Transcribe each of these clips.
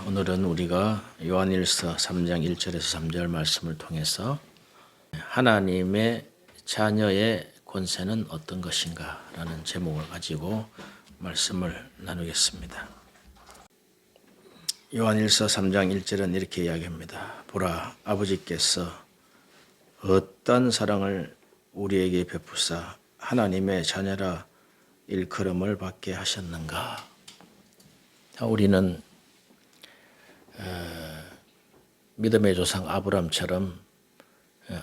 오늘은 우리가 요한일서 3장 1절에서 3절 말씀을 통해서 하나님의 자녀의 권세는 어떤 것인가 라는 제목을 가지고 말씀을 나누겠습니다. 요한일서 3장 1절은 이렇게 이야기합니다. 보라, 아버지께서 어떤 사랑을 우리에게 베푸사 하나님의 자녀라 일컬음을 받게 하셨는가. 우리는 믿음의 조상 아브라함처럼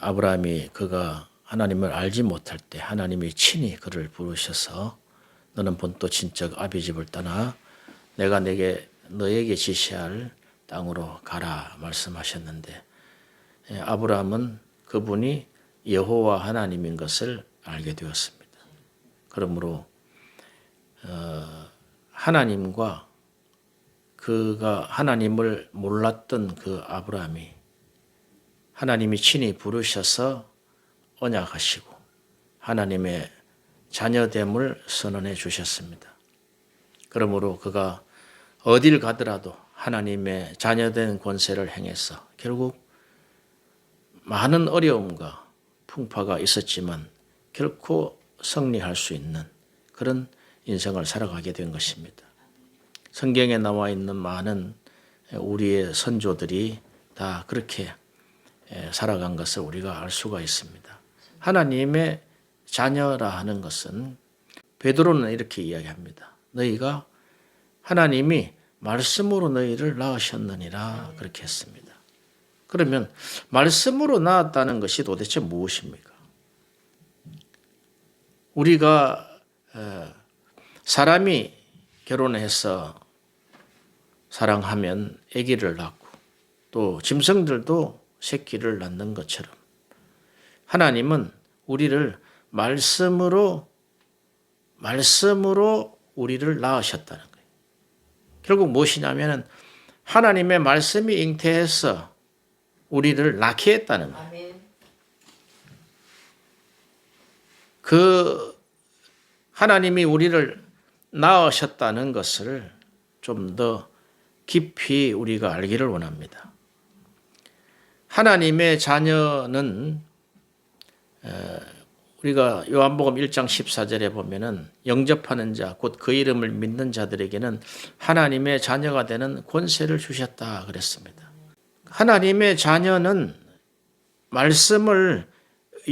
아브라함이 그가 하나님을 알지 못할 때 하나님이 친히 그를 부르셔서 너는 본토 친척 아비 집을 떠나 내가 너에게 지시할 땅으로 가라 말씀하셨는데, 아브라함은 그분이 여호와 하나님인 것을 알게 되었습니다. 그러므로 하나님과 그가 하나님을 몰랐던 그 아브라함이 하나님이 친히 부르셔서 언약하시고 하나님의 자녀됨을 선언해 주셨습니다. 그러므로 그가 어딜 가더라도 하나님의 자녀된 권세를 행해서 결국 많은 어려움과 풍파가 있었지만 결코 승리할 수 있는 그런 인생을 살아가게 된 것입니다. 성경에 나와 있는 많은 우리의 선조들이 다 그렇게 살아간 것을 우리가 알 수가 있습니다. 하나님의 자녀라 하는 것은 베드로는 이렇게 이야기합니다. 너희가 하나님이 말씀으로 너희를 낳으셨느니라 그렇게 했습니다. 그러면 말씀으로 낳았다는 것이 도대체 무엇입니까? 우리가 사람이 결혼해서 사랑하면 아기를 낳고 또 짐승들도 새끼를 낳는 것처럼 하나님은 우리를 말씀으로 우리를 낳으셨다는 거예요. 결국 무엇이냐면 하나님의 말씀이 잉태해서 우리를 낳게 했다는 거예요. 그 하나님이 우리를 낳으셨다는 것을 좀 더 깊이 우리가 알기를 원합니다. 하나님의 자녀는 우리가 요한복음 1장 14절에 보면은 영접하는 자, 곧 그 이름을 믿는 자들에게는 하나님의 자녀가 되는 권세를 주셨다 그랬습니다. 하나님의 자녀는 말씀을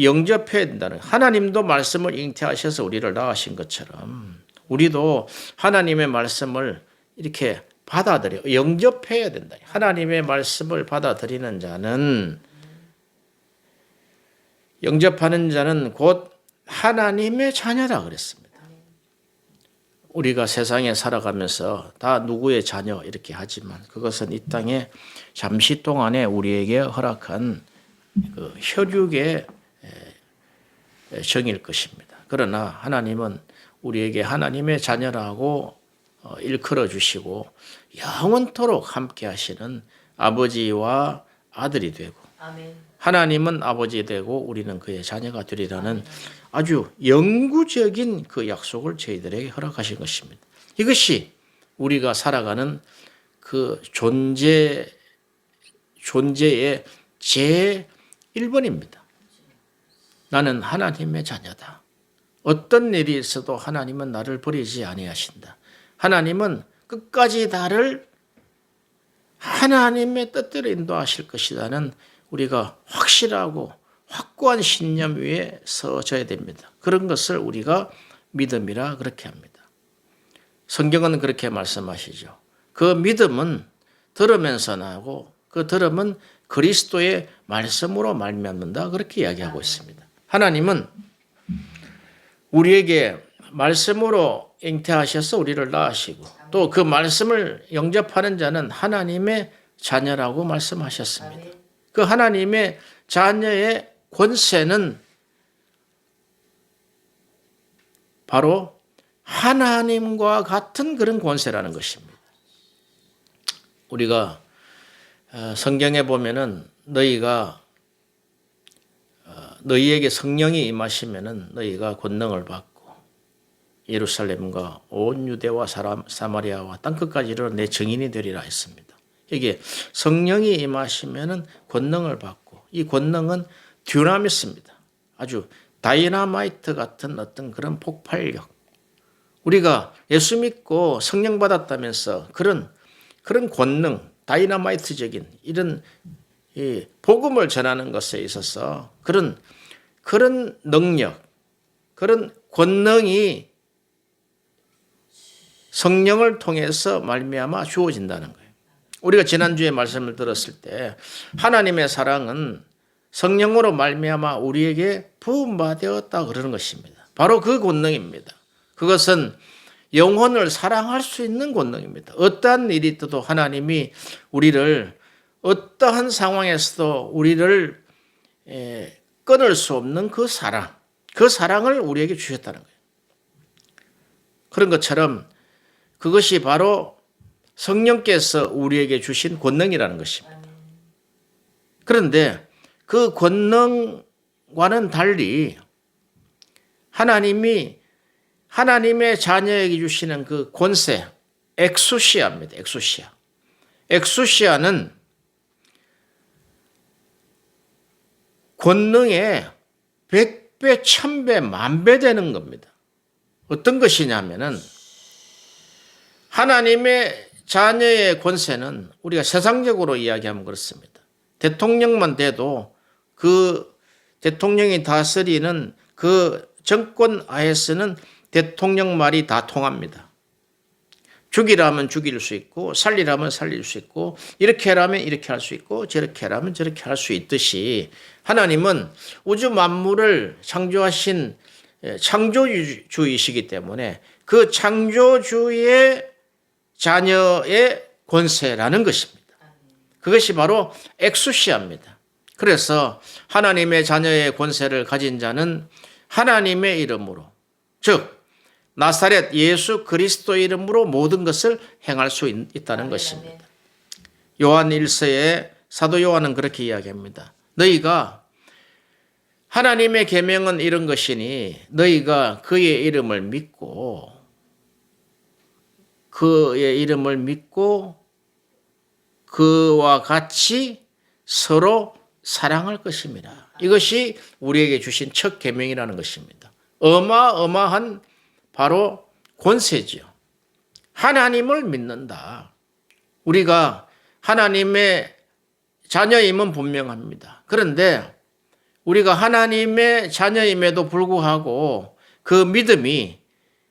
영접해야 된다는, 하나님도 말씀을 잉태하셔서 우리를 낳으신 것처럼 우리도 하나님의 말씀을 이렇게 받아들여 영접해야 된다. 하나님의 말씀을 받아들이는 자는, 영접하는 자는 곧 하나님의 자녀라 그랬습니다. 우리가 세상에 살아가면서 다 누구의 자녀 이렇게 하지만 그것은 이 땅에 잠시 동안에 우리에게 허락한 그 혈육의 정일 것입니다. 그러나 하나님은 우리에게 하나님의 자녀라고 일컬어 주시고 영원토록 함께 하시는 아버지와 아들이 되고, 아멘. 하나님은 아버지 되고 우리는 그의 자녀가 되리라는, 아멘. 아주 영구적인 그 약속을 저희들에게 허락하신 것입니다. 이것이 우리가 살아가는 그 존재의 제1번입니다. 나는 하나님의 자녀다. 어떤 일이 있어도 하나님은 나를 버리지 아니하신다. 하나님은 끝까지 나를 하나님의 뜻대로 인도하실 것이라는 우리가 확실하고 확고한 신념 위에 서져야 됩니다. 그런 것을 우리가 믿음이라 그렇게 합니다. 성경은 그렇게 말씀하시죠. 그 믿음은 들으면서 나고 그 들음은 그리스도의 말씀으로 말미암는다 그렇게 이야기하고 있습니다. 하나님은 우리에게 말씀으로 잉태하셔서 우리를 낳으시고 또 그 말씀을 영접하는 자는 하나님의 자녀라고 말씀하셨습니다. 그 하나님의 자녀의 권세는 바로 하나님과 같은 그런 권세라는 것입니다. 우리가 성경에 보면은 너희에게 성령이 임하시면은 너희가 권능을 받고 예루살렘과 온 유대와 사마리아와 땅끝까지 이르러 내 증인이 되리라 했습니다. 이게 성령이 임하시면은 권능을 받고, 이 권능은 듀나미스입니다. 아주 다이너마이트 같은 어떤 그런 폭발력. 우리가 예수 믿고 성령 받았다면서 그런 권능, 다이너마이트적인 이런 이 복음을 전하는 것에 있어서 그런 능력, 그런 권능이 성령을 통해서 말미암아 주어진다는 거예요. 우리가 지난주에 말씀을 들었을 때 하나님의 사랑은 성령으로 말미암아 우리에게 부음받았다 그러는 것입니다. 바로 그 권능입니다. 그것은 영혼을 사랑할 수 있는 권능입니다. 어떠한 일이 있어도 하나님이 우리를 어떠한 상황에서도 우리를 끊을 수 없는 그 사랑을 우리에게 주셨다는 거예요. 그런 것처럼 그것이 바로 성령께서 우리에게 주신 권능이라는 것입니다. 그런데 그 권능과는 달리 하나님이 하나님의 자녀에게 주시는 그 권세, 엑수시아입니다. 엑수시아. 엑수시아는 권능의 100배, 1000배, 10,000배 되는 겁니다. 어떤 것이냐면은 하나님의 자녀의 권세는 우리가 세상적으로 이야기하면 그렇습니다. 대통령만 돼도 그 대통령이 다스리는 그 정권 하에서는 대통령 말이 다 통합니다. 죽이라면 죽일 수 있고 살리라면 살릴 수 있고 이렇게 하라면 이렇게 할 수 있고 저렇게 하라면 저렇게 할 수 있듯이 하나님은 우주 만물을 창조하신 창조주이시기 때문에 그 창조주의 자녀의 권세라는 것입니다. 그것이 바로 엑수시아입니다. 그래서 하나님의 자녀의 권세를 가진 자는 하나님의 이름으로, 즉 나사렛 예수 그리스도 이름으로 모든 것을 행할 수 있다는 것입니다. 요한 1서에 사도 요한은 그렇게 이야기합니다. 너희가 하나님의 계명은 이런 것이니 너희가 그의 이름을 믿고 그와 같이 서로 사랑할 것입니다. 이것이 우리에게 주신 첫 계명이라는 것입니다. 어마어마한 바로 권세지요. 하나님을 믿는다. 우리가 하나님의 자녀임은 분명합니다. 그런데 우리가 하나님의 자녀임에도 불구하고 그 믿음이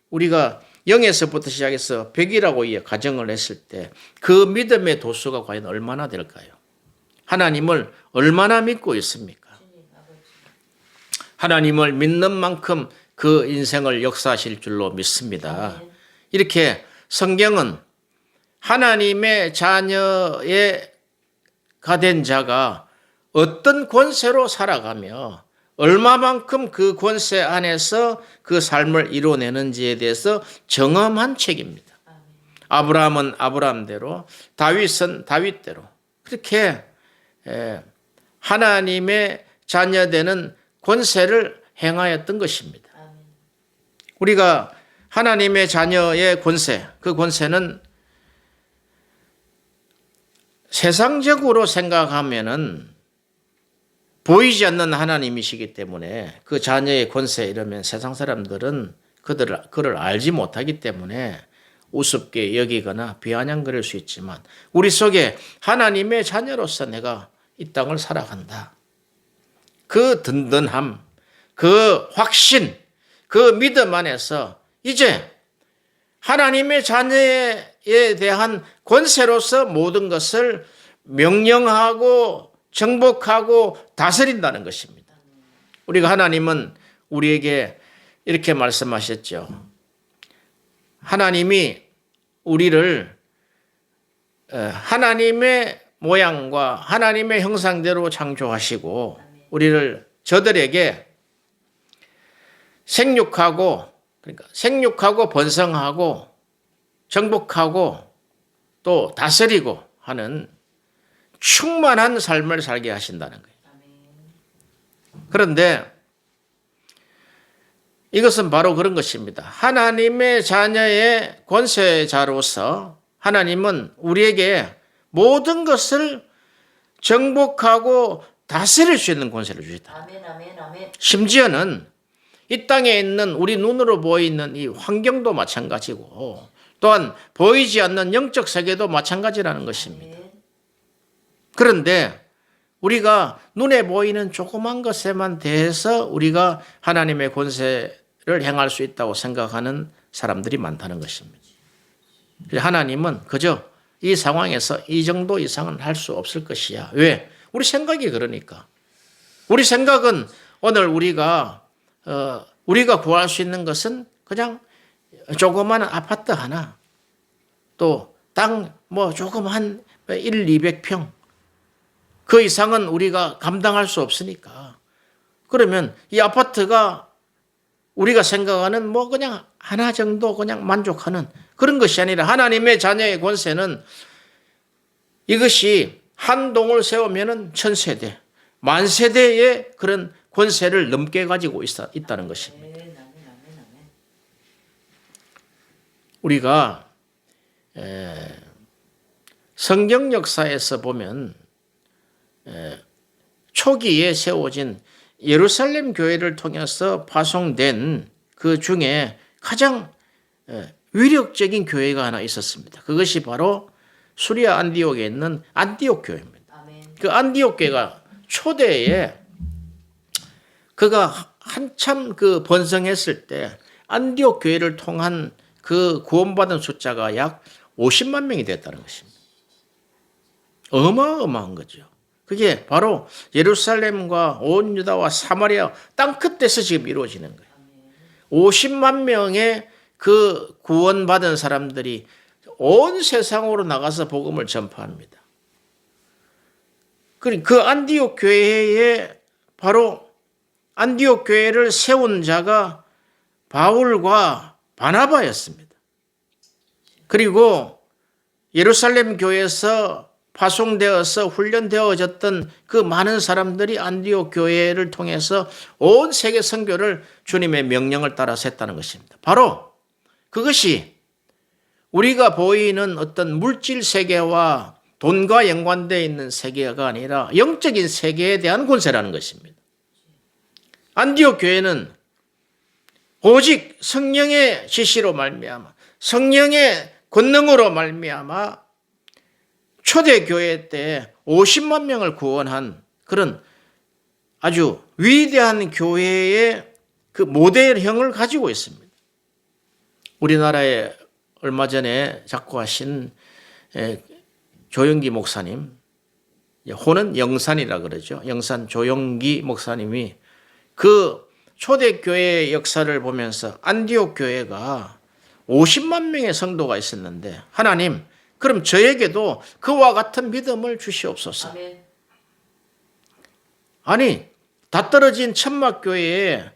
우리가 0에서부터 시작해서 100이라고 가정을 했을 때 그 믿음의 도수가 과연 얼마나 될까요? 하나님을 얼마나 믿고 있습니까? 하나님을 믿는 만큼 그 인생을 역사하실 줄로 믿습니다. 이렇게 성경은 하나님의 자녀가 된 자가 어떤 권세로 살아가며 얼마만큼 그 권세 안에서 그 삶을 이뤄내는지에 대해서 정엄한 책입니다. 아브라함은 아브라함대로, 다윗은 다윗대로 그렇게 하나님의 자녀되는 권세를 행하였던 것입니다. 우리가 하나님의 자녀의 권세, 그 권세는 세상적으로 생각하면은 보이지 않는 하나님이시기 때문에 그 자녀의 권세 이러면 세상 사람들은 그를 알지 못하기 때문에 우습게 여기거나 비아냥거릴 수 있지만 우리 속에 하나님의 자녀로서 내가 이 땅을 살아간다. 그 든든함, 그 확신, 그 믿음 안에서 이제 하나님의 자녀에 대한 권세로서 모든 것을 명령하고 정복하고 다스린다는 것입니다. 우리가 하나님은 우리에게 이렇게 말씀하셨죠. 하나님이 우리를 하나님의 모양과 하나님의 형상대로 창조하시고 우리를 저들에게 생육하고 번성하고 정복하고 또 다스리고 하는 충만한 삶을 살게 하신다는 거예요. 그런데 이것은 바로 그런 것입니다. 하나님의 자녀의 권세자로서 하나님은 우리에게 모든 것을 정복하고 다스릴 수 있는 권세를 주셨다. 아멘, 아멘, 아멘. 심지어는 이 땅에 있는 우리 눈으로 보이는 이 환경도 마찬가지고 또한 보이지 않는 영적 세계도 마찬가지라는 것입니다. 아멘. 그런데 우리가 눈에 보이는 조그만 것에만 대해서 우리가 하나님의 권세를 행할 수 있다고 생각하는 사람들이 많다는 것입니다. 하나님은 그저 이 상황에서 이 정도 이상은 할 수 없을 것이야. 왜? 우리 생각이 그러니까. 우리 생각은 오늘 우리가 구할 수 있는 것은 그냥 조그마한 아파트 하나, 또 땅 뭐 조그만 1, 200평, 그 이상은 우리가 감당할 수 없으니까. 그러면 이 아파트가 우리가 생각하는 뭐 그냥 하나 정도 그냥 만족하는 그런 것이 아니라 하나님의 자녀의 권세는 이것이 한 동을 세우면은 1000세대, 10,000세대의 그런 권세를 넘게 가지고 있다는 것입니다. 아멘, 아멘, 아멘, 아멘. 우리가 성경 역사에서 보면 초기에 세워진 예루살렘 교회를 통해서 파송된 그 중에 가장 위력적인 교회가 하나 있었습니다. 그것이 바로 수리아 안디옥에 있는 안디옥 교회입니다. 아멘. 그 안디옥 교회가 초대에 그가 한참 그 번성했을 때 안디옥 교회를 통한 그 구원받은 숫자가 약 50만 명이 됐다는 것입니다. 어마어마한 거죠. 그게 바로 예루살렘과 온 유다와 사마리아 땅끝에서 지금 이루어지는 거예요. 50만 명의 그 구원받은 사람들이 온 세상으로 나가서 복음을 전파합니다. 그 안디옥 교회에 바로 안디옥 교회를 세운 자가 바울과 바나바였습니다. 그리고 예루살렘 교회에서 파송되어서 훈련되어졌던 그 많은 사람들이 안디옥 교회를 통해서 온 세계 선교를 주님의 명령을 따라서 했다는 것입니다. 바로 그것이 우리가 보이는 어떤 물질 세계와 돈과 연관되어 있는 세계가 아니라 영적인 세계에 대한 권세라는 것입니다. 안디옥 교회는 오직 성령의 지시로 말미암아 성령의 권능으로 말미암아 초대교회 때 50만 명을 구원한 그런 아주 위대한 교회의 그 모델형을 가지고 있습니다. 우리나라에 얼마 전에 작고하신 조영기 목사님, 호는 영산이라 그러죠. 영산 조영기 목사님이 그 초대교회의 역사를 보면서 안디옥 교회가 50만 명의 성도가 있었는데 하나님, 그럼 저에게도 그와 같은 믿음을 주시옵소서. 아멘. 아니, 다 떨어진 천막교회에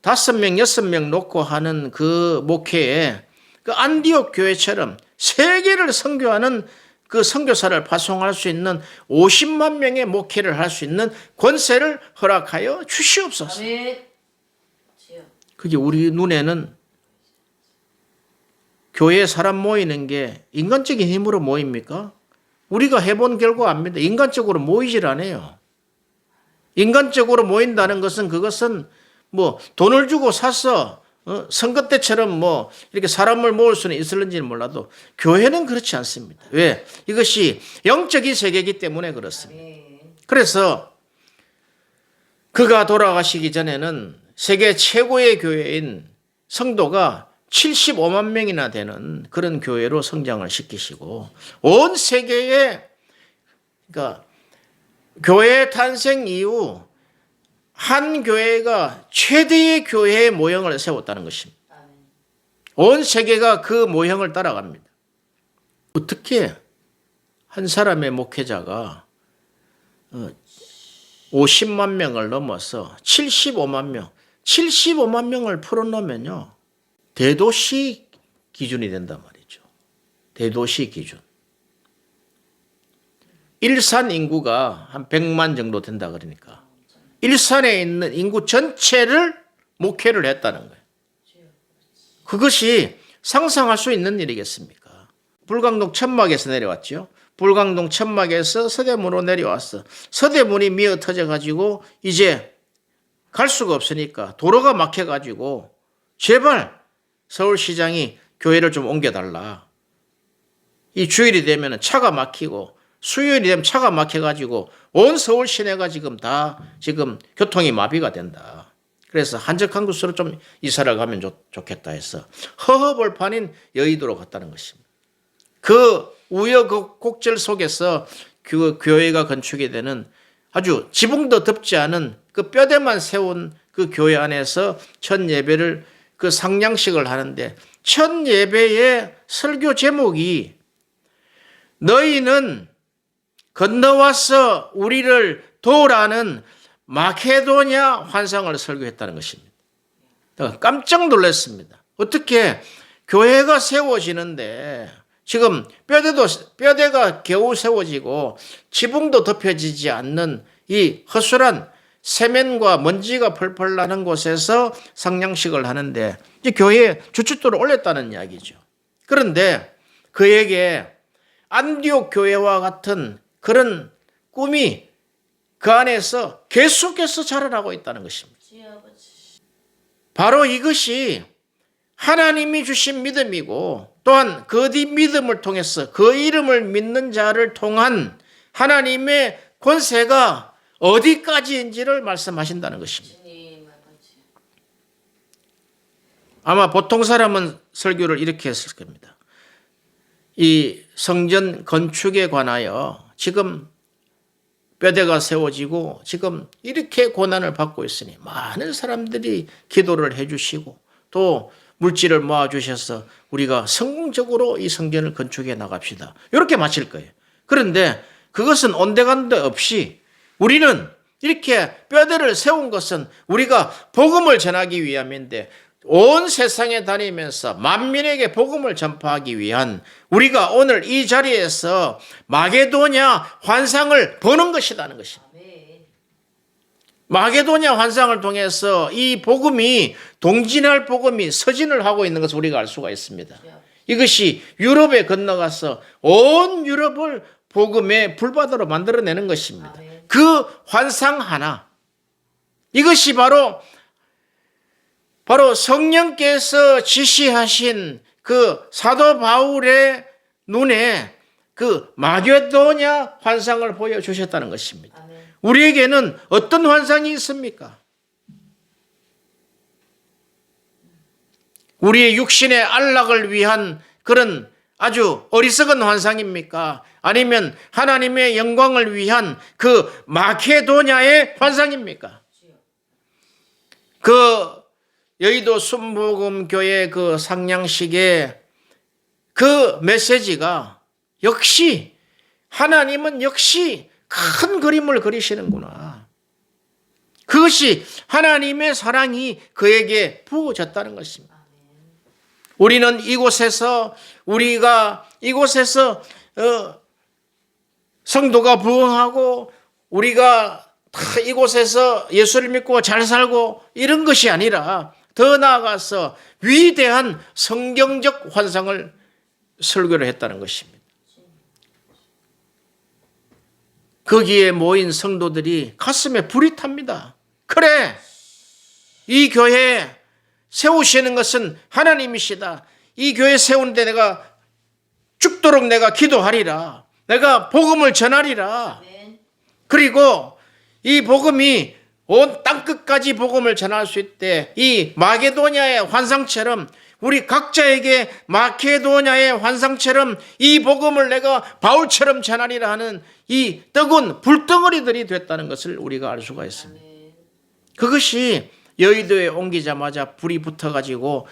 5명, 6명 놓고 하는 그 목회에 그 안디옥 교회처럼 세계를 선교하는 그 선교사를 파송할 수 있는 50만 명의 목회를 할 수 있는 권세를 허락하여 주시옵소서. 아멘. 그게 우리 눈에는 교회에 사람 모이는 게 인간적인 힘으로 모입니까? 우리가 해본 결과 압니다. 인간적으로 모이질 않아요. 인간적으로 모인다는 것은 그것은 뭐 돈을 주고 사서 선거 때처럼 뭐 이렇게 사람을 모을 수는 있을는지는 몰라도 교회는 그렇지 않습니다. 왜? 이것이 영적인 세계이기 때문에 그렇습니다. 그래서 그가 돌아가시기 전에는 세계 최고의 교회인 성도가 75만 명이나 되는 그런 교회로 성장을 시키시고 온 세계에 그러니까 교회 탄생 이후 한 교회가 최대의 교회의 모형을 세웠다는 것입니다. 온 세계가 그 모형을 따라갑니다. 어떻게 한 사람의 목회자가 50만 명을 넘어서 75만 명을 풀어놓으면요. 대도시 기준이 된단 말이죠. 대도시 기준. 일산 인구가 한 100만 정도 된다 그러니까 일산에 있는 인구 전체를 목회를 했다는 거예요. 그것이 상상할 수 있는 일이겠습니까? 불광동 천막에서 내려왔죠. 불광동 천막에서 서대문으로 내려왔어. 서대문이 미어 터져가지고 이제 갈 수가 없으니까 도로가 막혀가지고 제발 서울시장이 교회를 좀 옮겨달라. 이 주일이 되면 차가 막히고 수요일이 되면 차가 막혀가지고 온 서울 시내가 지금 교통이 마비가 된다. 그래서 한적한 곳으로 좀 이사를 가면 좋겠다 해서 허허벌판인 여의도로 갔다는 것입니다. 그 우여곡절 속에서 그 교회가 건축이 되는 아주 지붕도 덮지 않은 그 뼈대만 세운 그 교회 안에서 첫 예배를 그 상냥식을 하는데 첫 예배의 설교 제목이 너희는 건너와서 우리를 도우라는 마케도냐 환상을 설교했다는 것입니다. 깜짝 놀랐습니다. 어떻게 교회가 세워지는데 지금 뼈대가 겨우 세워지고 지붕도 덮여지지 않는 이 허술한 세면과 먼지가 펄펄 나는 곳에서 상냥식을 하는데 이제 교회에 주춧돌을 올렸다는 이야기죠. 그런데 그에게 안디옥 교회와 같은 그런 꿈이 그 안에서 계속해서 자라나고 있다는 것입니다. 바로 이것이 하나님이 주신 믿음이고 또한 그 믿음을 통해서 그 이름을 믿는 자를 통한 하나님의 권세가 어디까지인지를 말씀하신다는 것입니다. 아마 보통 사람은 설교를 이렇게 했을 겁니다. 이 성전 건축에 관하여 지금 뼈대가 세워지고 지금 이렇게 고난을 받고 있으니 많은 사람들이 기도를 해주시고 또 물질을 모아주셔서 우리가 성공적으로 이 성전을 건축해 나갑시다. 이렇게 마칠 거예요. 그런데 그것은 온데간데 없이 우리는 이렇게 뼈대를 세운 것은 우리가 복음을 전하기 위함인데 온 세상에 다니면서 만민에게 복음을 전파하기 위한 우리가 오늘 이 자리에서 마게도냐 환상을 보는 것이라는 것입니다. 마게도냐 환상을 통해서 이 복음이 동진할 복음이 서진을 하고 있는 것을 우리가 알 수가 있습니다. 이것이 유럽에 건너가서 온 유럽을 복음의 불바다로 만들어내는 것입니다. 그 환상 하나, 이것이 바로 성령께서 지시하신 그 사도 바울의 눈에 그 마게도냐 환상을 보여주셨다는 것입니다. 우리에게는 어떤 환상이 있습니까? 우리의 육신의 안락을 위한 그런 아주 어리석은 환상입니까? 아니면 하나님의 영광을 위한 그 마케도냐의 환상입니까? 그 여의도 순복음교회 그 상냥식의 그 메시지가 역시 하나님은 역시 큰 그림을 그리시는구나. 그것이 하나님의 사랑이 그에게 부어졌다는 것입니다. 우리는 우리가 이곳에서 성도가 부흥하고 우리가 다 이곳에서 예수를 믿고 잘 살고 이런 것이 아니라 더 나아가서 위대한 성경적 환상을 설교를 했다는 것입니다. 거기에 모인 성도들이 가슴에 불이 탑니다. 그래, 이 교회 세우시는 것은 하나님이시다. 이 교회 세우는데 내가 죽도록 내가 기도하리라. 내가 복음을 전하리라. 그리고 이 복음이 온 땅끝까지 복음을 전할 수 있대. 이 마게도냐의 환상처럼 우리 각자에게 마케도냐의 환상처럼 이 복음을 내가 바울처럼 전하리라 하는 이 뜨거운 불덩어리들이 됐다는 것을 우리가 알 수가 있습니다. 그것이 여의도에 옮기자마자 불이 붙어가지고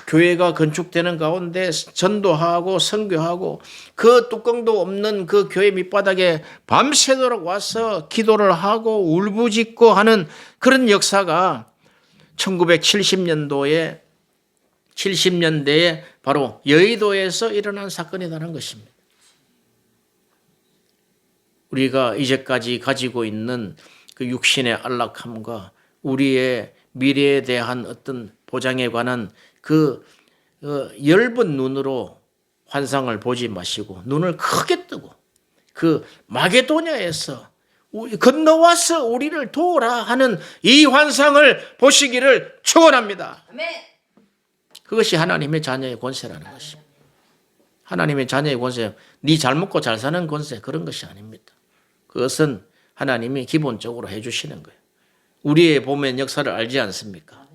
교회가 건축되는 가운데 전도하고 선교하고 그 뚜껑도 없는 그 교회 밑바닥에 밤새도록 와서 기도를 하고 울부짖고 하는 그런 역사가 1970년대에 바로 여의도에서 일어난 사건이라는 것입니다. 우리가 이제까지 가지고 있는 그 육신의 안락함과 우리의 미래에 대한 어떤 보장에 관한 그 엷은 눈으로 환상을 보지 마시고 눈을 크게 뜨고 그 마게도냐에서 건너와서 우리를 도우라 하는 이 환상을 보시기를 축원합니다. 아멘. 그것이 하나님의 자녀의 권세라는 것입니다. 하나님의 자녀의 권세, 네 잘 먹고 잘 사는 권세 그런 것이 아닙니다. 그것은 하나님이 기본적으로 해주시는 거예요. 우리의 보면 역사를 알지 않습니까?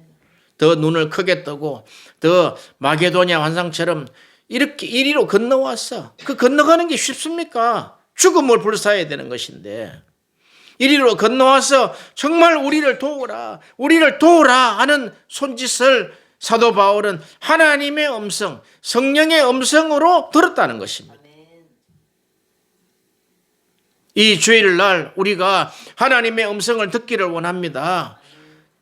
더 눈을 크게 뜨고 더 마게도냐 환상처럼 이렇게 이리로 건너왔어. 그 건너가는 게 쉽습니까? 죽음을 불사해야 되는 것인데 이리로 건너와서 정말 우리를 도우라 하는 손짓을 사도 바울은 하나님의 음성, 성령의 음성으로 들었다는 것입니다. 이 주일날 우리가 하나님의 음성을 듣기를 원합니다.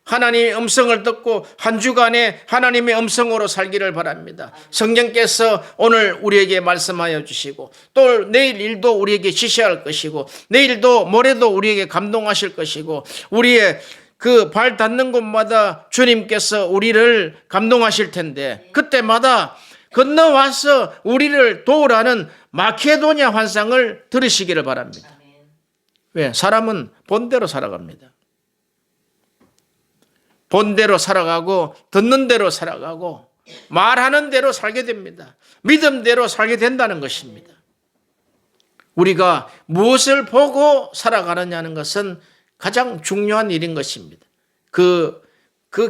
하나님의 음성을 듣고 한 주간에 하나님의 음성으로 살기를 바랍니다. 성령께서 오늘 우리에게 말씀하여 주시고 또 내일 일도 우리에게 지시할 것이고 내일도 모레도 우리에게 감동하실 것이고 우리의 그 발 닿는 곳마다 주님께서 우리를 감동하실 텐데 그때마다 건너와서 우리를 도우라는 마케도냐 환상을 들으시기를 바랍니다. 왜? 사람은 본대로 살아갑니다. 본대로 살아가고 듣는 대로 살아가고 말하는 대로 살게 됩니다. 믿음대로 살게 된다는 것입니다. 우리가 무엇을 보고 살아가느냐는 것은 가장 중요한 일인 것입니다. 그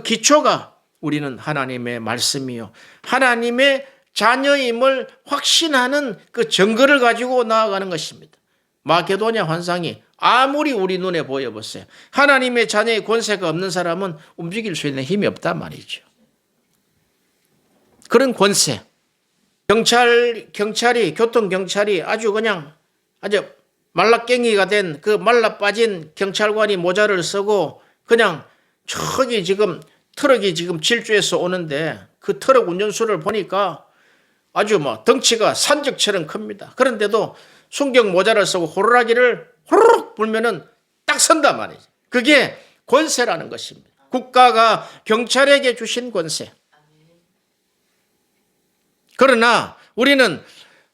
기초가 우리는 하나님의 말씀이요. 하나님의 자녀임을 확신하는 그 증거를 가지고 나아가는 것입니다. 마게도냐 환상이 아무리 우리 눈에 보여보세요. 하나님의 자녀의 권세가 없는 사람은 움직일 수 있는 힘이 없단 말이죠. 그런 권세. 교통경찰이 아주 말라깽이가 된 그 말라 빠진 경찰관이 모자를 쓰고 그냥 저기 지금 트럭이 지금 질주해서 오는데 그 트럭 운전수를 보니까 아주 덩치가 산적처럼 큽니다. 그런데도 순경 모자를 쓰고 호루라기를 호루룩 불면은 딱 선단 말이죠. 그게 권세라는 것입니다. 국가가 경찰에게 주신 권세. 그러나 우리는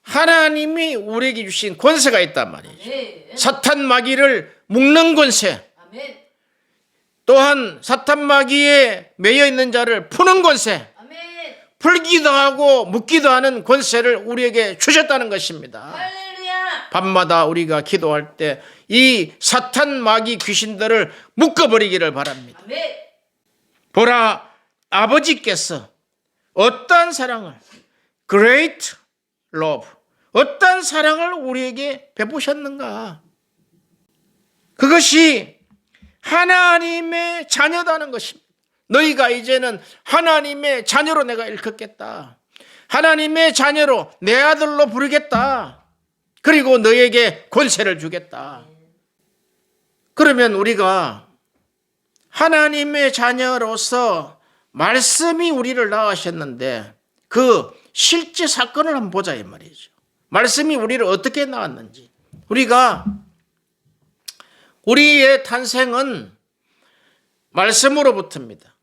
하나님이 우리에게 주신 권세가 있단 말이죠. 사탄 마귀를 묶는 권세. 또한 사탄 마귀에 매여 있는 자를 푸는 권세. 풀기도 하고 묶기도 하는 권세를 우리에게 주셨다는 것입니다. 밤마다 우리가 기도할 때 이 사탄 마귀 귀신들을 묶어버리기를 바랍니다. 보라, 아버지께서 어떠한 사랑을 Great love, 어떠한 사랑을 우리에게 베푸셨는가. 그것이 하나님의 자녀다는 것입니다. 너희가 이제는 하나님의 자녀로 내가 일컫겠다. 하나님의 자녀로 내 아들로 부르겠다. 그리고 너에게 권세를 주겠다. 그러면 우리가 하나님의 자녀로서 말씀이 우리를 낳으셨는데 그 실제 사건을 한번 보자 이 말이죠. 말씀이 우리를 어떻게 낳았는지. 우리의 탄생은 말씀으로부터입니다.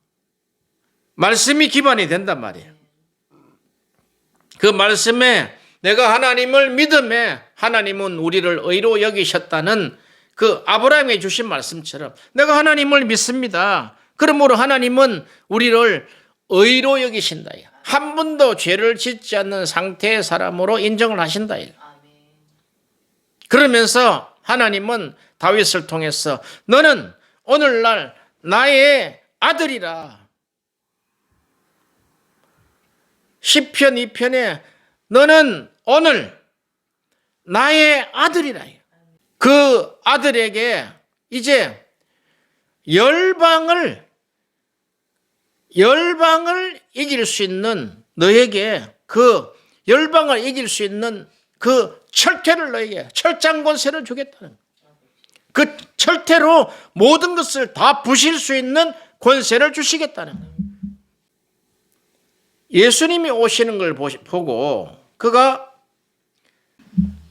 말씀이 기반이 된단 말이에요. 그 말씀에 내가 하나님을 믿음에 하나님은 우리를 의로 여기셨다는 그 아브라함이 주신 말씀처럼 내가 하나님을 믿습니다. 그러므로 하나님은 우리를 의로 여기신다. 한 번도 죄를 짓지 않는 상태의 사람으로 인정을 하신다. 그러면서 하나님은 다윗을 통해서 너는 오늘날 나의 아들이라. 시편 2편에 너는 오늘 나의 아들이라. 그 아들에게 이제 열방을 이길 수 있는 너에게 그 열방을 이길 수 있는 그 철퇴를 너에게 철장 권세를 주겠다는 그 철퇴로 모든 것을 다 부실 수 있는 권세를 주시겠다는 거예요. 예수님이 오시는 걸 보고 그가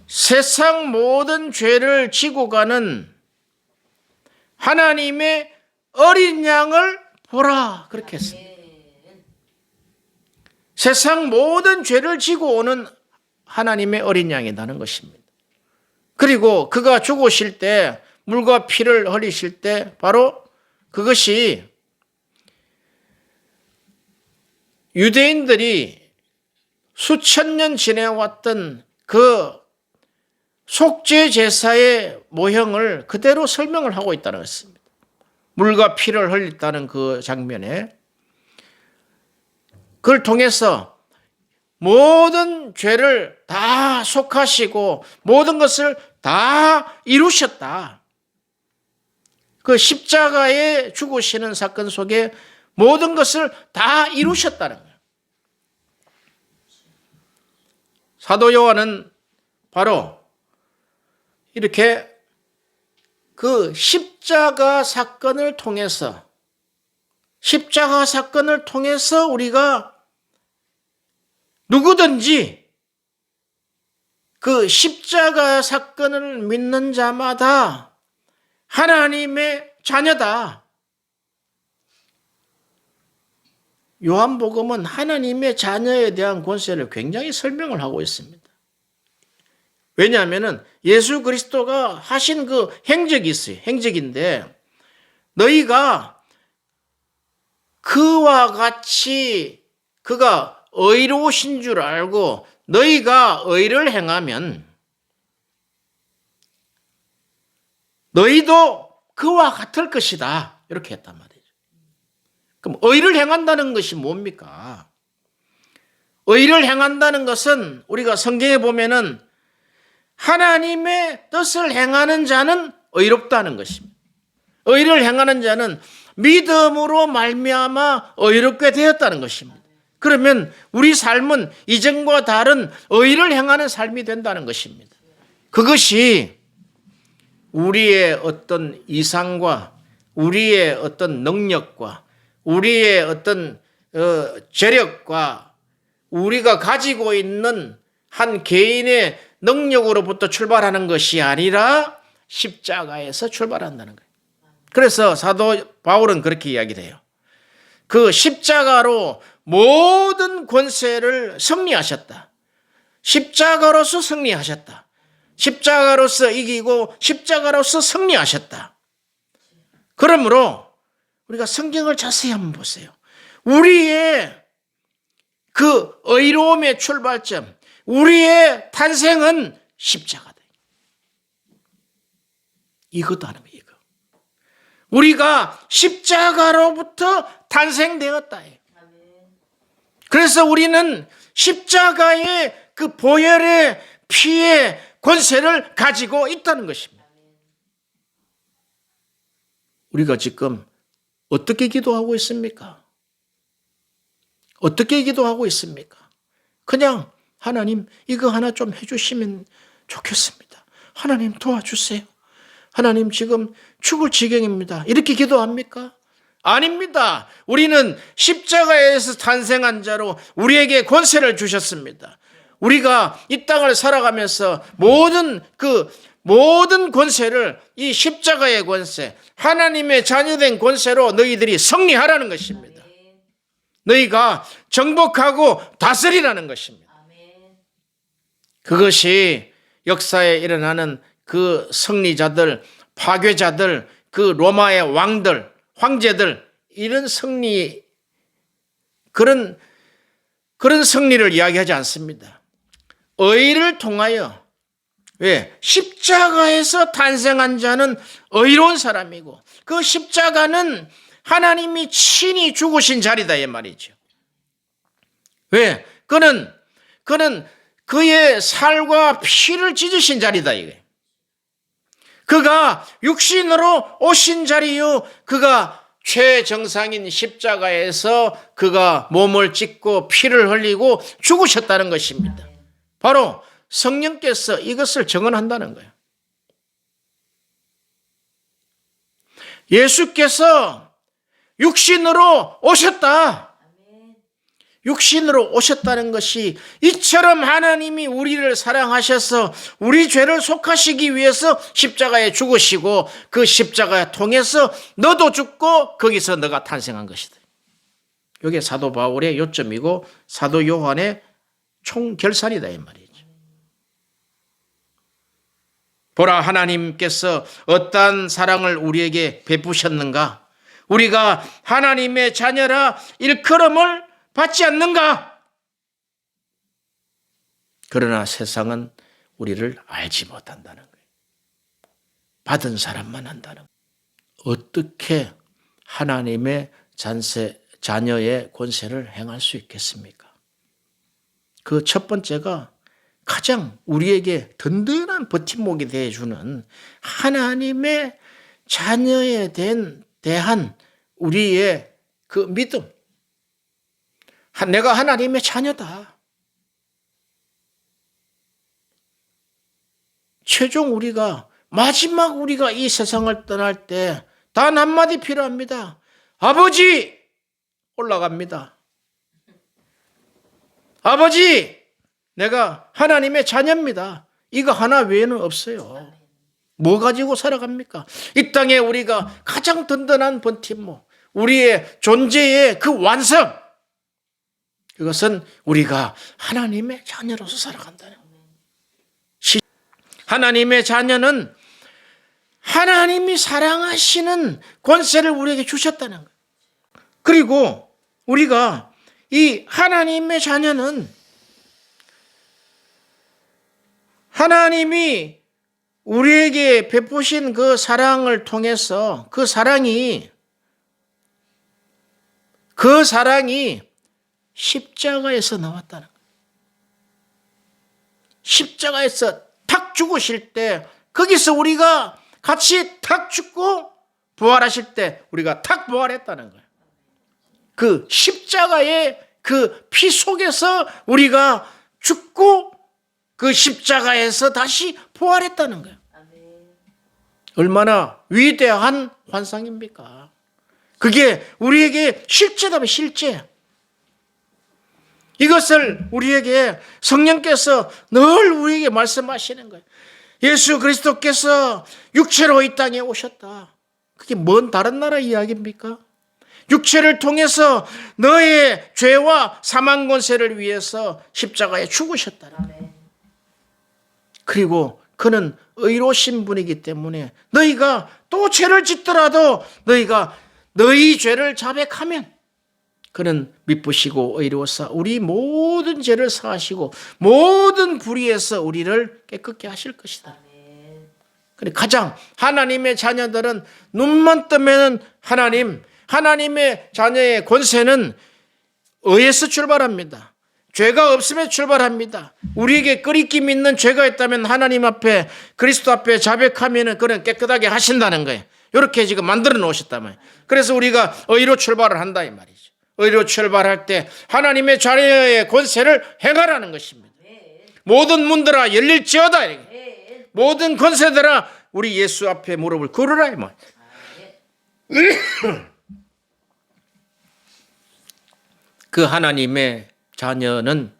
세상 모든 죄를 지고 가는 하나님의 어린 양을 보라 그렇게 했습니다. 세상 모든 죄를 지고 오는 하나님의 어린 양이라는 것입니다. 그리고 그가 죽으실 때 물과 피를 흘리실 때 바로 그것이 유대인들이 수천 년 지내왔던 그 속죄 제사의 모형을 그대로 설명을 하고 있다는 것입니다. 물과 피를 흘렸다는 그 장면에 그걸 통해서 모든 죄를 다 속하시고 모든 것을 다 이루셨다. 그 십자가에 죽으시는 사건 속에 모든 것을 다 이루셨다는 거예요. 사도 요한은 바로 이렇게 그 십자가 사건을 통해서 우리가 누구든지 그 십자가 사건을 믿는 자마다 하나님의 자녀다. 요한복음은 하나님의 자녀에 대한 권세를 굉장히 설명을 하고 있습니다. 왜냐하면 예수 그리스도가 하신 그 행적이 있어요. 행적인데 너희가 그와 같이 그가 의로우신 줄 알고 너희가 의를 행하면 너희도 그와 같을 것이다. 이렇게 했단 말이에요. 그럼 의를 행한다는 것이 뭡니까? 의를 행한다는 것은 우리가 성경에 보면은 하나님의 뜻을 행하는 자는 의롭다는 것입니다. 의를 행하는 자는 믿음으로 말미암아 의롭게 되었다는 것입니다. 그러면 우리 삶은 이전과 다른 의를 행하는 삶이 된다는 것입니다. 그것이 우리의 어떤 이상과 우리의 어떤 능력과 우리의 어떤 재력과 우리가 가지고 있는 한 개인의 능력으로부터 출발하는 것이 아니라 십자가에서 출발한다는 거예요. 그래서 사도 바울은 그렇게 이야기를 해요. 그 십자가로 모든 권세를 승리하셨다. 십자가로서 승리하셨다. 십자가로서 이기고 십자가로서 승리하셨다. 그러므로 우리가 성경을 자세히 한번 보세요. 우리의 그 의로움의 출발점, 우리의 탄생은 십자가다. 이것도 하는 거예요. 이거. 우리가 십자가로부터 탄생되었다. 그래서 우리는 십자가의 그 보혈의 피의 권세를 가지고 있다는 것입니다. 우리가 지금 어떻게 기도하고 있습니까? 어떻게 기도하고 있습니까? 그냥 하나님 이거 하나 좀 해주시면 좋겠습니다. 하나님 도와주세요. 하나님 지금 죽을 지경입니다. 이렇게 기도합니까? 아닙니다. 우리는 십자가에서 탄생한 자로 우리에게 권세를 주셨습니다. 우리가 이 땅을 살아가면서 모든 권세를 이 십자가의 권세, 하나님의 자녀된 권세로 너희들이 승리하라는 것입니다. 너희가 정복하고 다스리라는 것입니다. 그것이 역사에 일어나는 그 승리자들, 파괴자들, 그 로마의 왕들, 황제들, 이런 승리, 그런 승리를 이야기하지 않습니다. 의를 통하여, 왜? 십자가에서 탄생한 자는 의로운 사람이고, 그 십자가는 하나님이 친히 죽으신 자리다, 이 말이죠. 왜? 그는 그의 살과 피를 찢으신 자리다, 이게. 그가 육신으로 오신 자리요. 그가 최정상인 십자가에서 그가 몸을 찢고 피를 흘리고 죽으셨다는 것입니다. 바로 성령께서 이것을 증언한다는 거예요. 예수께서 육신으로 오셨다. 육신으로 오셨다는 것이 이처럼 하나님이 우리를 사랑하셔서 우리 죄를 속하시기 위해서 십자가에 죽으시고 그 십자가에 통해서 너도 죽고 거기서 너가 탄생한 것이다. 이게 사도 바울의 요점이고 사도 요한의 총결산이다 이 말이죠. 보라, 하나님께서 어떠한 사랑을 우리에게 베푸셨는가? 우리가 하나님의 자녀라 일컬음을 받지 않는가? 그러나 세상은 우리를 알지 못한다는 거예요. 받은 사람만 한다는 거예요. 어떻게 하나님의 자녀의 권세를 행할 수 있겠습니까? 그 첫 번째가 가장 우리에게 든든한 버팀목이 되어주는 하나님의 자녀에 대한 우리의 그 믿음. 내가 하나님의 자녀다. 최종 마지막 우리가 이 세상을 떠날 때 단 한마디 필요합니다. 아버지! 올라갑니다. 아버지! 내가 하나님의 자녀입니다. 이거 하나 외에는 없어요. 뭐 가지고 살아갑니까? 이 땅에 우리가 가장 든든한 버팀목, 우리의 존재의 그 완성, 그것은 우리가 하나님의 자녀로서 살아간다는 거예요. 하나님의 자녀는 하나님이 사랑하시는 권세를 우리에게 주셨다는 거예요. 그리고 우리가 이 하나님의 자녀는 하나님이 우리에게 베푸신 그 사랑을 통해서 그 사랑이 십자가에서 나왔다는 거예요. 십자가에서 탁 죽으실 때 거기서 우리가 같이 탁 죽고 부활하실 때 우리가 탁 부활했다는 거예요. 그 십자가의 그 피 속에서 우리가 죽고 그 십자가에서 다시 부활했다는 거예요. 얼마나 위대한 환상입니까? 그게 우리에게 실제다, 실제. 이것을 우리에게 성령께서 늘 우리에게 말씀하시는 거예요. 예수 그리스도께서 육체로 이 땅에 오셨다. 그게 뭔 다른 나라 이야기입니까? 육체를 통해서 너의 죄와 사망 권세를 위해서 십자가에 죽으셨다. 그리고 그는 의로우신 분이기 때문에 너희가 또 죄를 짓더라도 너희가 너희 죄를 자백하면 그는 미쁘시고 의로우사 우리 모든 죄를 사하시고 모든 불의에서 우리를 깨끗게 하실 것이다. 그래, 가장 하나님의 자녀들은 눈만 뜨면 하나님의 자녀의 권세는 의에서 출발합니다. 죄가 없으면 출발합니다. 우리에게 끓이기 믿는 죄가 있다면 하나님 앞에 그리스도 앞에 자백하면 그는 깨끗하게 하신다는 거예요. 이렇게 지금 만들어 놓으셨단 말이에요. 그래서 우리가 의로 출발을 한다 이 말이죠. 의로 출발할 때 하나님의 자녀의 권세를 행하라는 것입니다. 모든 문들아 열릴지어다. 모든 권세들아 우리 예수 앞에 무릎을 꿇으라 이 말. 그 하나님의 자녀는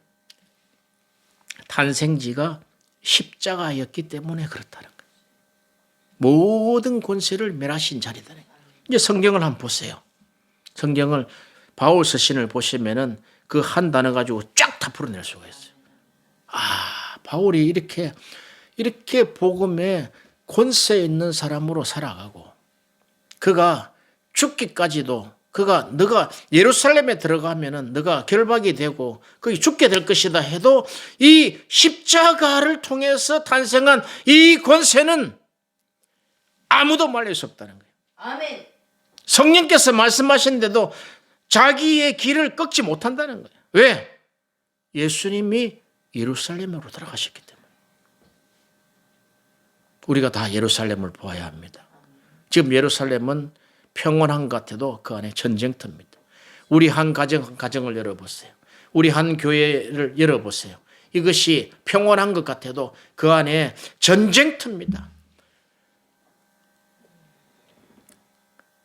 탄생지가 십자가였기 때문에 그렇다는 거예요. 모든 권세를 멸하신 자리다. 이제 성경을 한번 보세요. 성경을 바울 서신을 보시면은 그 한 단어 가지고 쫙 다 풀어낼 수가 있어요. 바울이 이렇게 복음에 권세 있는 사람으로 살아가고 그가 죽기까지도 너가 예루살렘에 들어가면은 너가 결박이 되고 거기 죽게 될 것이다 해도 이 십자가를 통해서 탄생한 이 권세는 아무도 말릴 수 없다는 거예요. 아멘. 성령께서 말씀하시는데도 자기의 길을 꺾지 못한다는 거예요. 왜? 예수님이 예루살렘으로 들어가셨기 때문에. 우리가 다 예루살렘을 보아야 합니다. 지금 예루살렘은 평온한 것 같아도 그 안에 전쟁터입니다. 우리 한 가정을 열어보세요. 우리 한 교회를 열어보세요. 이것이 평온한 것 같아도 그 안에 전쟁터입니다.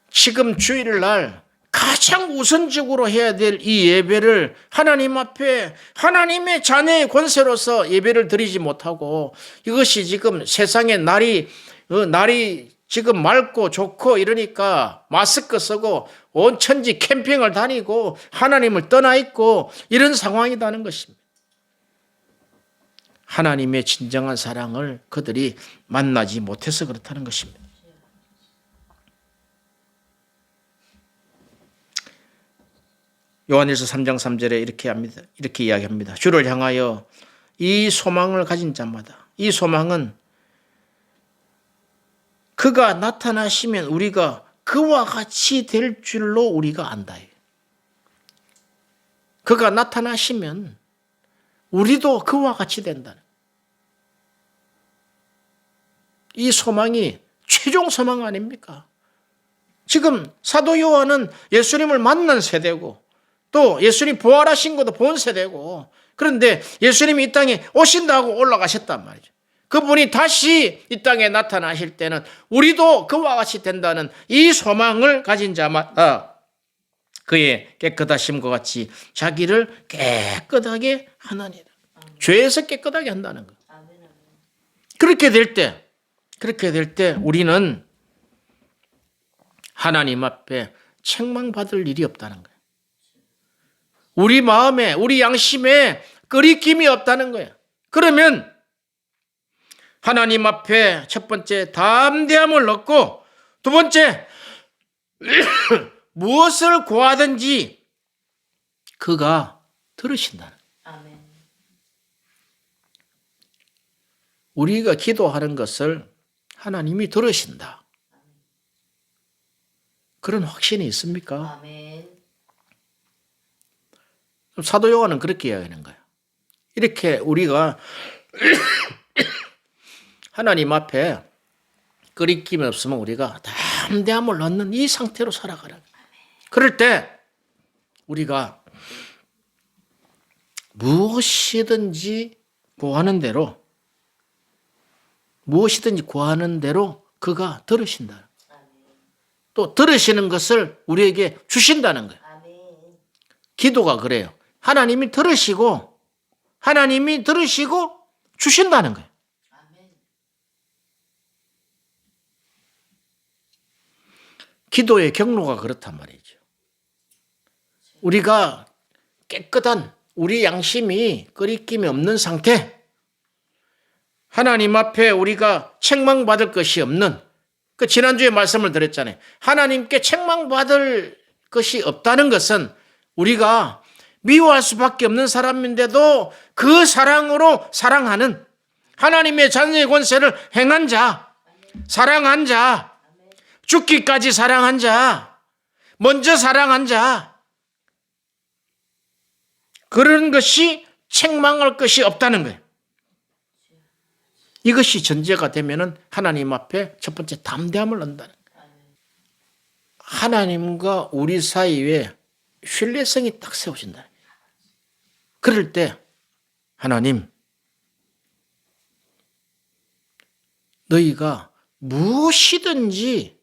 지금 주일날 가장 우선적으로 해야 될 이 예배를 하나님 앞에 하나님의 자녀의 권세로서 예배를 드리지 못하고 이것이 지금 세상의 날이 지금 맑고 좋고 이러니까 마스크 쓰고 온 천지 캠핑을 다니고 하나님을 떠나 있고 이런 상황이라는 것입니다. 하나님의 진정한 사랑을 그들이 만나지 못해서 그렇다는 것입니다. 요한일서 3장 3절에 이렇게 이야기합니다. 주를 향하여 이 소망을 가진 자마다, 이 소망은 그가 나타나시면 우리가 그와 같이 될 줄로 우리가 안다. 그가 나타나시면 우리도 그와 같이 된다는. 이 소망이 최종 소망 아닙니까? 지금 사도 요한은 예수님을 만난 세대고 또 예수님 부활하신 것도 본 세대고, 그런데 예수님이 이 땅에 오신다고 올라가셨단 말이죠. 그분이 다시 이 땅에 나타나실 때는 우리도 그와 같이 된다는 이 소망을 가진 자마다 그의 깨끗하심과 같이 자기를 깨끗하게 하나니라. 죄에서 깨끗하게 한다는 것. 그렇게 될 때 우리는 하나님 앞에 책망받을 일이 없다는 거예요. 우리 마음에, 우리 양심에 끄리낌이 없다는 거예요. 그러면 하나님 앞에 첫 번째 담대함을 얻고, 두 번째 무엇을 구하든지 그가 들으신다는 거예요. 아멘. 우리가 기도하는 것을 하나님이 들으신다. 그런 확신이 있습니까? 아멘. 사도 요한은 그렇게 이야기하는 거예요. 이렇게 우리가 하나님 앞에 끄리낌이 없으면 우리가 담대함을 얻는 이 상태로 살아가라. 그럴 때 우리가 무엇이든지 구하는 대로 그가 들으신다. 또 들으시는 것을 우리에게 주신다는 거예요. 기도가 그래요. 하나님이 들으시고 주신다는 거예요. 기도의 경로가 그렇단 말이죠. 우리가 깨끗한 우리 양심이 끄리낌이 없는 상태, 하나님 앞에 우리가 책망받을 것이 없는, 그 지난주에 말씀을 드렸잖아요. 하나님께 책망받을 것이 없다는 것은 우리가 미워할 수밖에 없는 사람인데도 그 사랑으로 사랑하는, 하나님의 자녀의 권세를 행한 자, 사랑한 자, 죽기까지 사랑한 자, 먼저 사랑한 자, 그런 것이 책망할 것이 없다는 거예요. 이것이 전제가 되면은 하나님 앞에 첫 번째 담대함을 얻는다는 거예요. 하나님과 우리 사이에 신뢰성이 딱 세워진다. 그럴 때 하나님, 너희가 무엇이든지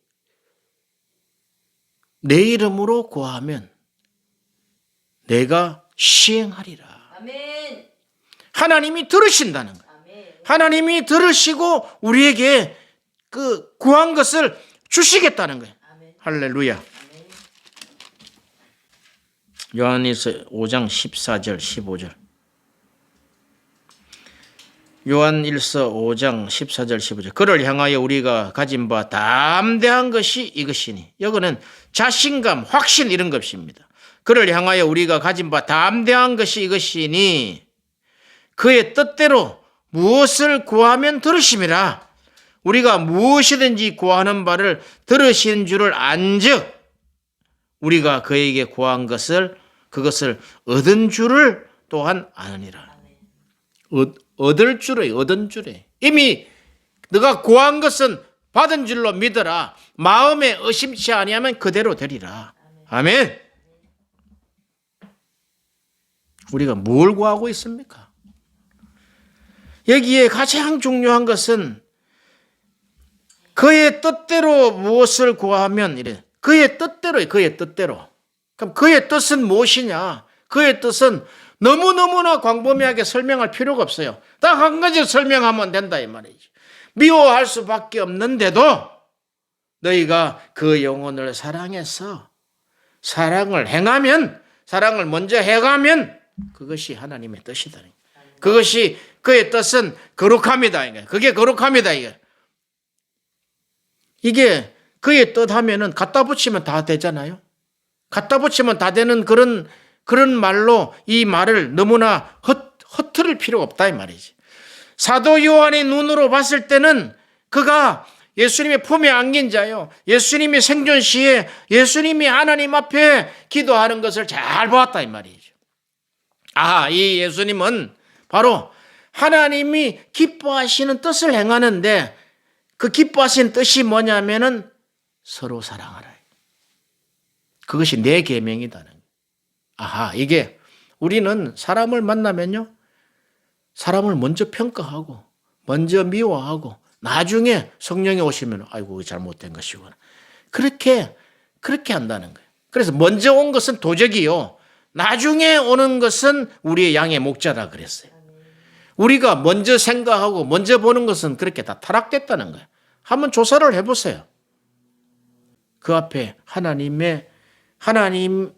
내 이름으로 구하면 내가 시행하리라. 아멘. 하나님이 들으신다는 거예요. 아멘. 하나님이 들으시고 우리에게 그 구한 것을 주시겠다는 거예요. 아멘. 할렐루야. 아멘. 요한일서 5장 14절 15절. 요한일서 5장 14절 15절. 그를 향하여 우리가 가진 바 담대한 것이 이것이니. 여기는 자신감, 확신 이런 것입니다. 그를 향하여 우리가 가진 바 담대한 것이 이것이니 그의 뜻대로 무엇을 구하면 들으심이라. 우리가 무엇이든지 구하는 바를 들으신 줄을 안즉 우리가 그에게 구한 그것을 얻은 줄을 또한 아느니라. 얻을 줄에 얻은 줄에 이미 너가 구한 것은 받은 줄로 믿어라. 마음에 의심치 아니하면 그대로 되리라. 아멘. 우리가 뭘 구하고 있습니까? 여기에 가장 중요한 것은 그의 뜻대로 무엇을 구하면 이래. 그의 뜻대로예요. 그의 뜻대로. 그럼 그의 뜻은 무엇이냐? 그의 뜻은 너무너무나 광범위하게 설명할 필요가 없어요. 딱 한 가지 설명하면 된다 이 말이죠. 미워할 수밖에 없는데도 너희가 그 영혼을 사랑해서 사랑을 행하면, 사랑을 먼저 행하면 그것이 하나님의 뜻이다. 그것이 그의 뜻은 거룩합니다. 그게 거룩합니다. 이게 그의 뜻 하면은 갖다 붙이면 다 되잖아요. 갖다 붙이면 다 되는 그런 말로 이 말을 너무나 허트를 필요가 없다 이 말이지. 사도 요한의 눈으로 봤을 때는 그가 예수님의 품에 안긴 자요. 예수님이 생존 시에 예수님이 하나님 앞에 기도하는 것을 잘 보았다 이 말이죠. 이 예수님은 바로 하나님이 기뻐하시는 뜻을 행하는데 그 기뻐하시는 뜻이 뭐냐면은 서로 사랑하라. 그것이 내 계명이다는. 이게 우리는 사람을 만나면요. 사람을 먼저 평가하고 먼저 미워하고 나중에 성령이 오시면 아이고 잘못된 것이구나. 그렇게 한다는 거예요. 그래서 먼저 온 것은 도적이요. 나중에 오는 것은 우리의 양의 목자라 그랬어요. 우리가 먼저 생각하고 먼저 보는 것은 그렇게 다 타락됐다는 거예요. 한번 조사를 해보세요. 그 앞에 하나님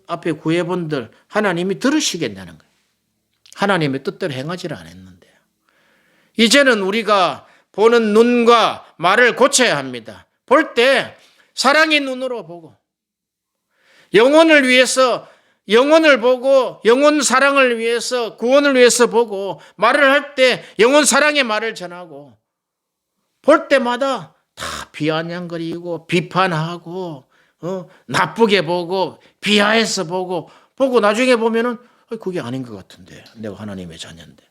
앞에 구해본들 하나님이 들으시겠냐는 거예요. 하나님의 뜻대로 행하지를 않았는데요. 이제는 우리가 보는 눈과 말을 고쳐야 합니다. 볼 때 사랑의 눈으로 보고 영혼을 위해서 영혼을 보고 영혼 사랑을 위해서 구원을 위해서 보고 말을 할 때 영혼 사랑의 말을 전하고 볼 때마다 다 비아냥거리고 비판하고 나쁘게 보고 비하해서 보고 나중에 보면은 그게 아닌 것 같은데 내가 하나님의 자녀인데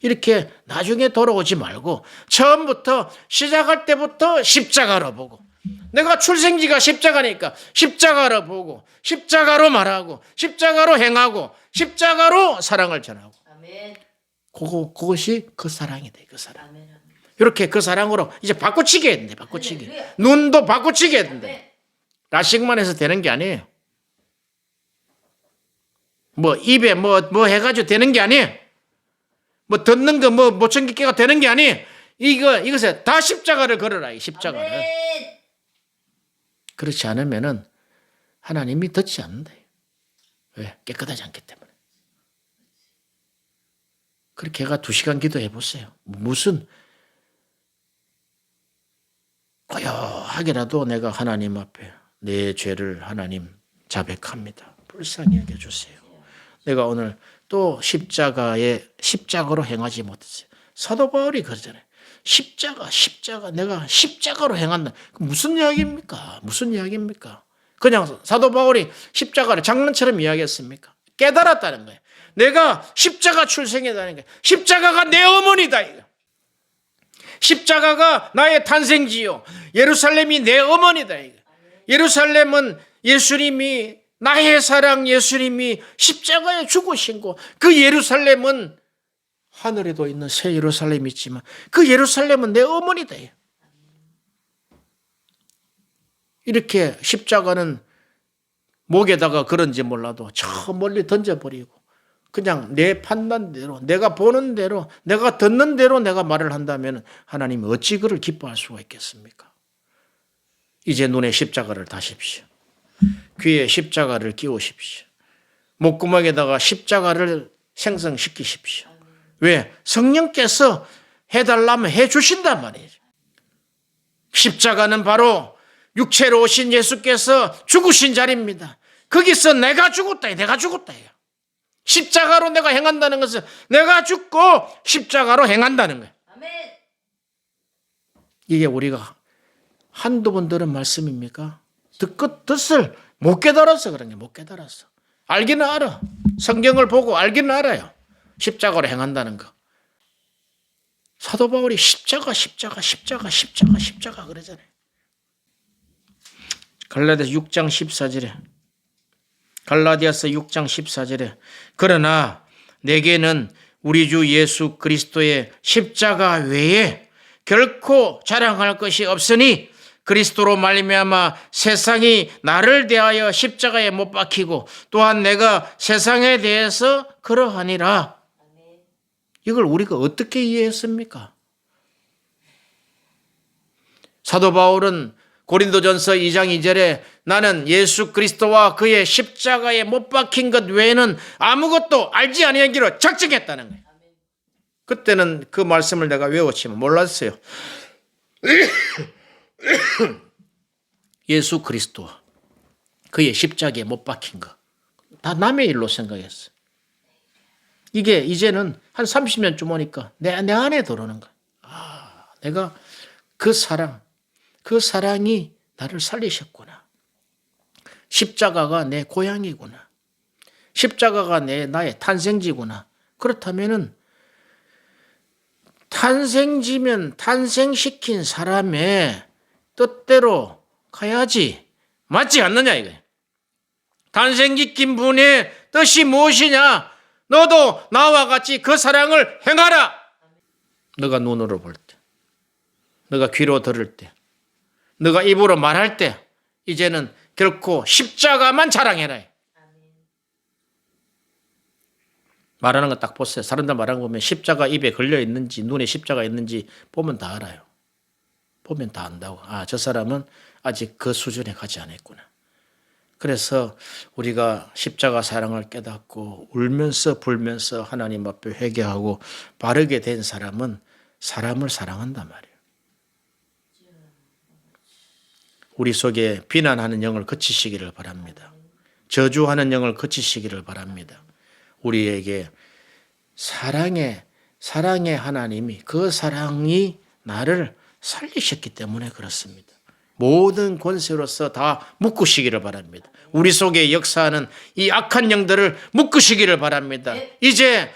이렇게 나중에 돌아오지 말고 처음부터 시작할 때부터 십자가로 보고 내가 출생지가 십자가니까 십자가로 보고 십자가로 말하고 십자가로 행하고 십자가로 사랑을 전하고 아멘. 그것이 그 사랑이다. 그 사랑. 아멘. 이렇게 그 사랑으로 이제 바꾸치게 했는데 바꾸치게. 할렐루야. 눈도 바꾸치게 했는데 아멘. 라식만 해서 되는 게 아니에요. 뭐 입에 뭐 해가지고 되는 게 아니에요. 뭐 듣는 거 못 챙기기가 되는 게 아니에요. 이것에 다 십자가를 걸어라. 이 십자가를. 아멘. 그렇지 않으면은 하나님이 듣지 않는다. 왜? 깨끗하지 않기 때문에. 그렇게 해가 2시간 기도해 보세요. 무슨 고요하게라도 내가 하나님 앞에 내 죄를 하나님 자백합니다. 불쌍히 여겨 주세요. 내가 오늘 또 십자가로 행하지 못했어요. 사도 바울이 그러잖아요. 십자가 내가 십자가로 행한다. 무슨 이야기입니까? 무슨 이야기입니까? 그냥 사도 바울이 십자가를 장난처럼 이야기했습니까? 깨달았다는 거예요. 내가 십자가 출생이다는 거예요. 십자가가 내 어머니다. 이거. 십자가가 나의 탄생지요. 예루살렘이 내 어머니다. 이거. 예루살렘은 예수님이 나의 사랑 예수님이 십자가에 죽으신 곳. 그 예루살렘은 하늘에도 있는 새 예루살렘이 있지만 그 예루살렘은 내 어머니다. 이렇게 십자가는 목에다가 그런지 몰라도 저 멀리 던져버리고 그냥 내 판단대로 내가 보는 대로 내가 듣는 대로 내가 말을 한다면 하나님이 어찌 그를 기뻐할 수가 있겠습니까? 이제 눈에 십자가를 다십시오. 귀에 십자가를 끼우십시오. 목구멍에다가 십자가를 생성시키십시오. 왜? 성령께서 해달라면 해주신단 말이죠. 십자가는 바로 육체로 오신 예수께서 죽으신 자리입니다. 거기서 내가 죽었다. 십자가로 내가 행한다는 것은 내가 죽고 십자가로 행한다는 거예요. 아멘. 이게 우리가 한두 번 들은 말씀입니까? 뜻을 못 깨달아서 그런 게 못 깨달았어. 알기는 알아. 성경을 보고 알기는 알아요. 십자가로 행한다는 거. 사도 바울이 십자가 그러잖아요. 갈라디아서 6장 14절에 갈라디아서 6장 14절에 그러나 내게는 우리 주 예수 그리스도의 십자가 외에 결코 자랑할 것이 없으니 그리스도로 말미암아 세상이 나를 대하여 십자가에 못 박히고 또한 내가 세상에 대해서 그러하니라. 이걸 우리가 어떻게 이해했습니까? 사도 바울은 고린도전서 2장 2절에 나는 예수 그리스도와 그의 십자가에 못 박힌 것 외에는 아무것도 알지 아니하기로 작정했다는 거예요. 그때는 그 말씀을 내가 외웠지만 몰랐어요. 예수 그리스도 그의 십자가에 못 박힌 거 다 남의 일로 생각했어요. 이게 이제는 한 30년쯤 오니까 내 안에 들어오는 거야. 내가 그 사랑이 나를 살리셨구나. 십자가가 내 고향이구나. 십자가가 나의 탄생지구나. 그렇다면은 탄생지면 탄생시킨 사람의 뜻대로 가야지. 맞지 않느냐 이거예요. 탄생시킨 분의 뜻이 무엇이냐? 너도 나와 같이 그 사랑을 행하라. 너가 눈으로 볼 때, 너가 귀로 들을 때, 너가 입으로 말할 때 이제는 결코 십자가만 자랑해라. 말하는 거 딱 보세요. 사람들 말하는 거 보면 십자가 입에 걸려 있는지 눈에 십자가 있는지 보면 다 알아요. 보면 다 안다고. 저 사람은 아직 그 수준에 가지 않았구나. 그래서 우리가 십자가 사랑을 깨닫고 울면서 불면서 하나님 앞에 회개하고 바르게 된 사람은 사람을 사랑한단 말이에요. 우리 속에 비난하는 영을 거치시기를 바랍니다. 저주하는 영을 거치시기를 바랍니다. 우리에게 사랑의 하나님이 그 사랑이 나를 살리셨기 때문에 그렇습니다. 모든 권세로서 다 묶으시기를 바랍니다. 우리 속에 역사하는 이 악한 영들을 묶으시기를 바랍니다. 이제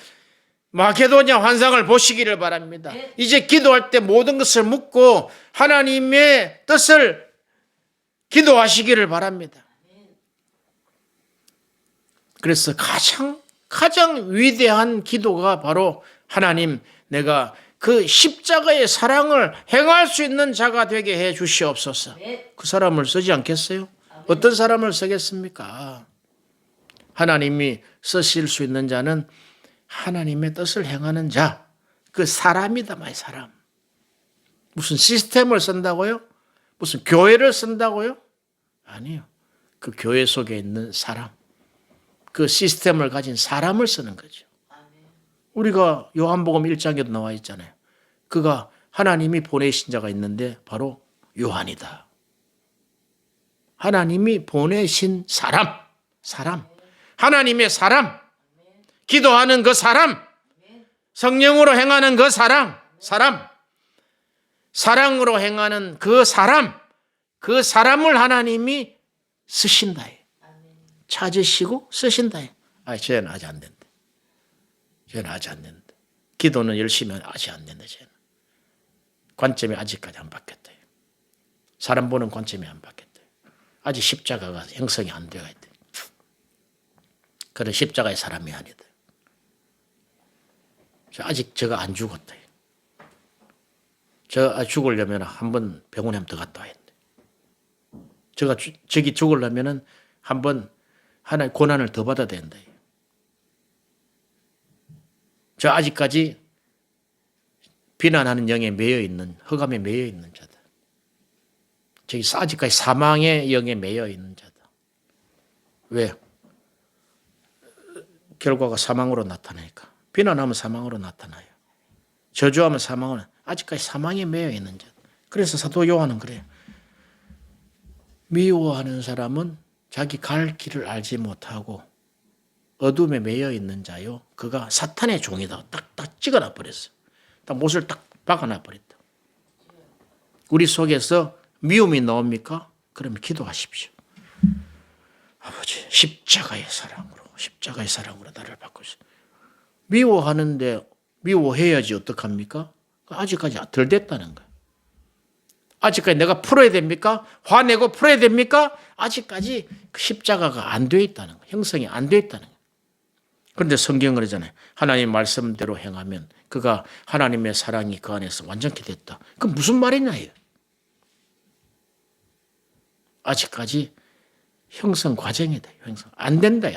마케도냐 환상을 보시기를 바랍니다. 이제 기도할 때 모든 것을 묶고 하나님의 뜻을 기도하시기를 바랍니다. 그래서 가장 위대한 기도가 바로 하나님, 내가 그 십자가의 사랑을 행할 수 있는 자가 되게 해 주시옵소서. 그 사람을 쓰지 않겠어요? 어떤 사람을 쓰겠습니까? 하나님이 쓰실 수 있는 자는 하나님의 뜻을 행하는 자, 그 사람이다 말 사람. 무슨 시스템을 쓴다고요? 무슨 교회를 쓴다고요? 아니요. 그 교회 속에 있는 사람, 그 시스템을 가진 사람을 쓰는 거죠. 우리가 요한복음 1장에도 나와 있잖아요. 그가 하나님이 보내신 자가 있는데 바로 요한이다. 하나님이 보내신 사람. 하나님의 사람. 기도하는 그 사람. 성령으로 행하는 그 사람. 사랑으로 행하는 그 사람. 그 사람을 하나님이 쓰신다. 찾으시고 쓰신다. 쟤는 아직 안 된다. 쟤는 아직 안 된다. 기도는 열심히 하면 아직 안 된다. 쟤는. 관점이 아직까지 안 바뀌었다. 사람 보는 관점이 안 바뀌었다. 아직 십자가가 형성이 안 되어 있다. 그런 십자가의 사람이 아니다. 아직 저가 안 죽었다. 저 죽으려면 한번 병원에 한번 더 갔다 와야 돼. 저기 죽으려면 한번 하나의 고난을 더 받아야 된다. 저 아직까지 비난하는 영에 매여 있는, 흑암에 매여 있는 자다. 저기 아직까지 사망의 영에 매여 있는 자다. 왜? 결과가 사망으로 나타나니까. 비난하면 사망으로 나타나요. 저주하면 사망으로, 아직까지 사망에 매여 있는 자다. 그래서 사도 요한은 그래요. 미워하는 사람은 자기 갈 길을 알지 못하고 어둠에 매여 있는 자요. 그가 사탄의 종이다. 딱 찍어놔 버렸어. 딱 못을 딱 박아놔 버렸다. 우리 속에서 미움이 나옵니까? 그러면 기도하십시오. 아버지, 십자가의 사랑으로 나를 바꾸시오. 미워하는데 미워해야지 어떡합니까? 아직까지 덜 됐다는 거예요. 아직까지 내가 풀어야 됩니까? 화내고 풀어야 됩니까? 아직까지 그 십자가가 안 돼 있다는 거예요. 형성이 안 돼 있다는 거예요. 그런데 성경은 그러잖아요. 하나님 말씀대로 행하면 그가 하나님의 사랑이 그 안에서 완전히 됐다. 그건 무슨 말이냐 이거. 아직까지 형성 과정이다. 형성. 안 된다.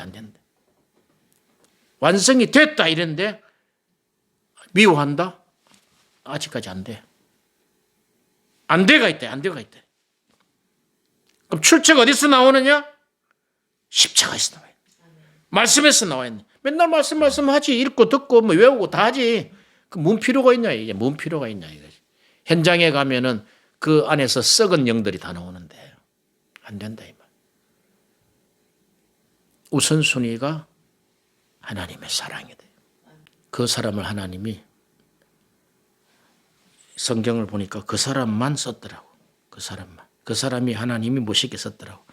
완성이 됐다 이랬는데 미워한다? 아직까지 안 돼. 안 돼가 있다. 그럼 출처가 어디서 나오느냐? 십자가에서 나와요. 말씀에서 나와 있네. 맨날 말씀하지. 읽고 듣고 외우고 다 하지. 뭔 필요가 있냐 이게 뭔 필요가 있냐 이거지. 현장에 가면은 그 안에서 썩은 영들이 다 나오는데 안 된다 이 말. 우선순위가 하나님의 사랑이 돼. 그 사람을 하나님이 성경을 보니까 그 사람만 썼더라고. 그 사람만. 그 사람이 하나님이 멋있게 썼더라고.